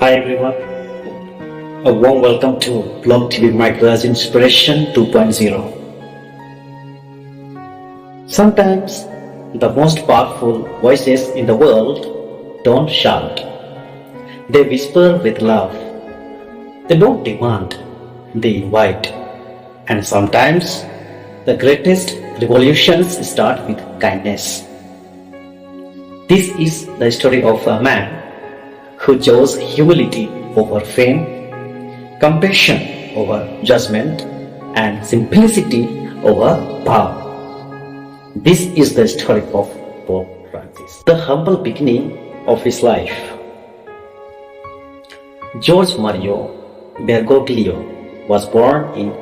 Hi everyone, a warm welcome to Blog TV Micro's Inspiration 2.0. Sometimes the most powerful voices in the world don't shout, they whisper with love. They don't demand, they invite. And sometimes the greatest revolutions start with kindness. This is the story of a man who chose humility over fame, compassion over judgment, and simplicity over power. This is the story of Pope Francis, the humble beginning of his life. George Mario Bergoglio was born in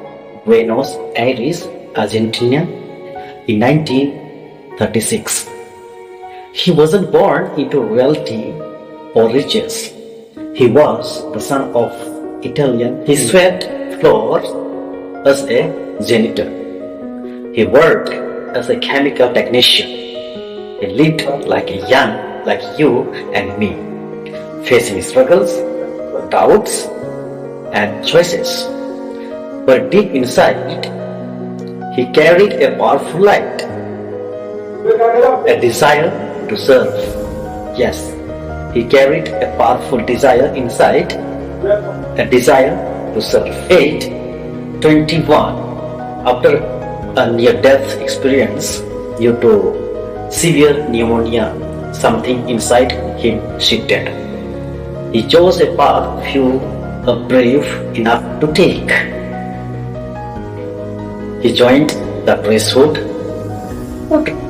Buenos Aires, Argentina in 1936. He wasn't born into royalty or riches. He was the son of Italian. He swept floors as a janitor. He worked as a chemical technician. He lived like a young, like you and me, facing struggles, doubts, and choices. But deep inside, he carried a powerful light, a desire to serve. Yes, he carried a powerful desire inside, a desire to serve. 8:21, after a near-death experience due to severe pneumonia, something inside him shifted. He chose a path few are brave enough to take. He joined the priesthood,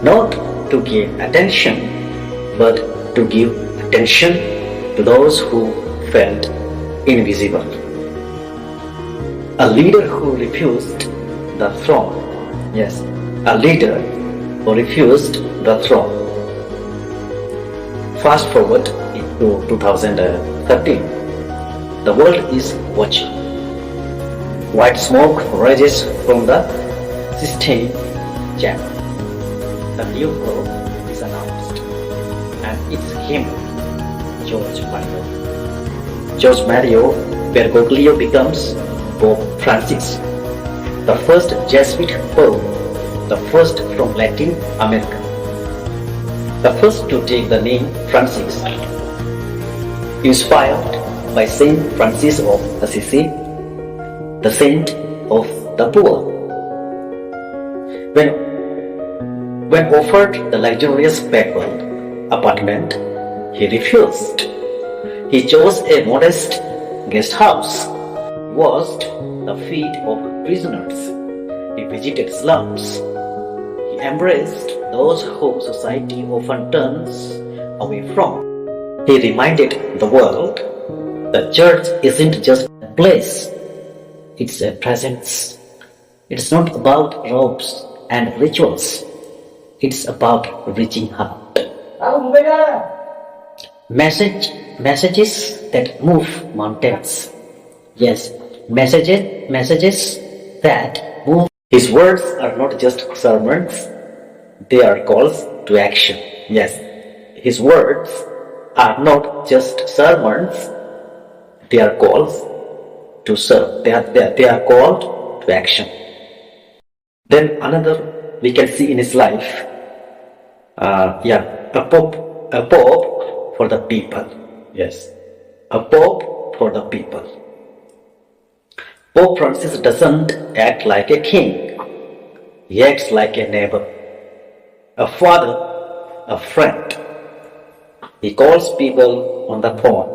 not to give attention, but to give attention to those who felt invisible. A leader who refused the throne. Yes, a leader who refused the throne. Fast forward to 2013. The world is watching. White smoke rises from the Sistine Chapel. The new pope is announced, and it's him, George Mario. George Mario Bergoglio becomes Pope Francis, the first Jesuit pope, the first from Latin America, the first to take the name Francis, inspired by Saint Francis of Assisi, the saint of the poor. When offered the luxurious papal apartment, he refused. He chose a modest guest house. He washed the feet of prisoners. He visited slums. He embraced those whom society often turns away from. He reminded the world the church isn't just a place, it's a presence. It's not about robes and rituals. It's about reaching out. Messages that move mountains. Yes, messages that move. His words are not just sermons, they are calls to action. Yes, his words are not just sermons, they are calls to serve. They are called to action. Then another we can see in his life, a pope for the people. Yes, a pope for the people. Pope Francis doesn't act like a king. He acts like a neighbor, a father, a friend. He calls people on the phone.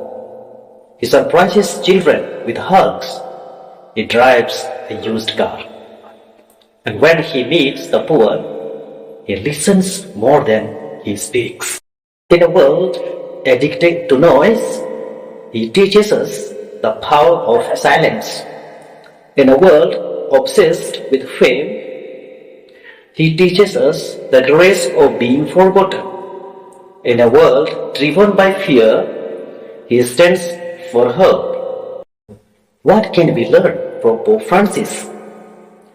He surprises children with hugs. He drives a used car. And when he meets the poor, he listens more than he speaks. In a world addicted to noise, he teaches us the power of silence. In a world obsessed with fame, he teaches us the grace of being forgotten. In a world driven by fear, he stands for hope. What can we learn from Pope Francis?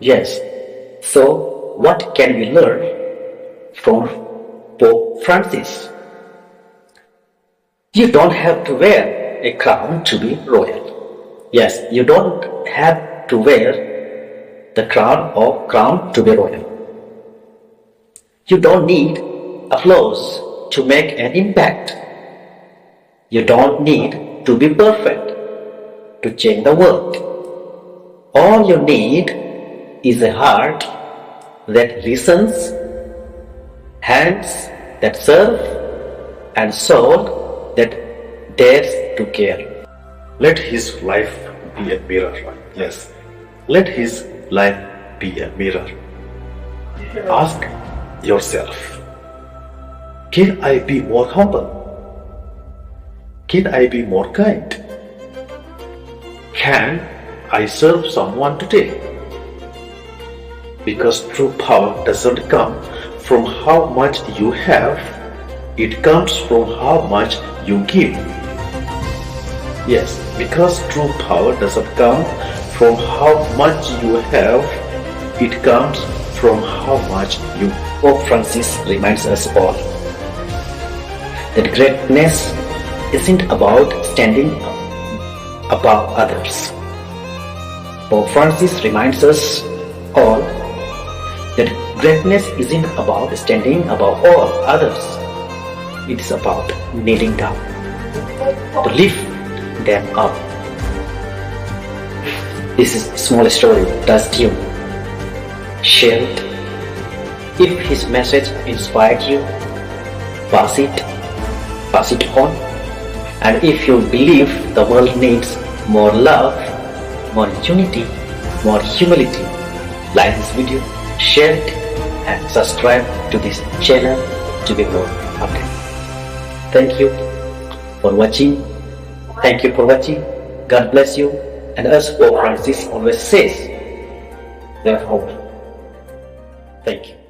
Yes, so what can we learn from Pope Francis? You don't have to wear a crown to be royal. Yes, you don't have to wear the crown to be royal. You don't need applause to make an impact. You don't need to be perfect to change the world. All you need is a heart that listens, hands that serve, and soul that dares to care. Let his life be a mirror. Yes. Let his life be a mirror. Ask yourself, can I be more humble? Can I be more kind? Can I serve someone today? Because true power doesn't come from how much you have, it comes from how much you give. Yes, because true power doesn't come from how much you have, it comes from how much you. Pope Francis reminds us all that greatness isn't about standing above others. Pope Francis reminds us all that greatness isn't about standing above all others. It is about kneeling down to lift them up. This is a small story. Trust you. Share it. If his message inspired you, pass it on. And if you believe the world needs more love, more unity, more humility, like this video, share it, and subscribe to this channel to be more updated. Thank you for watching. Thank you for watching. God bless you. And as Pope Francis always says, therefore, thank you.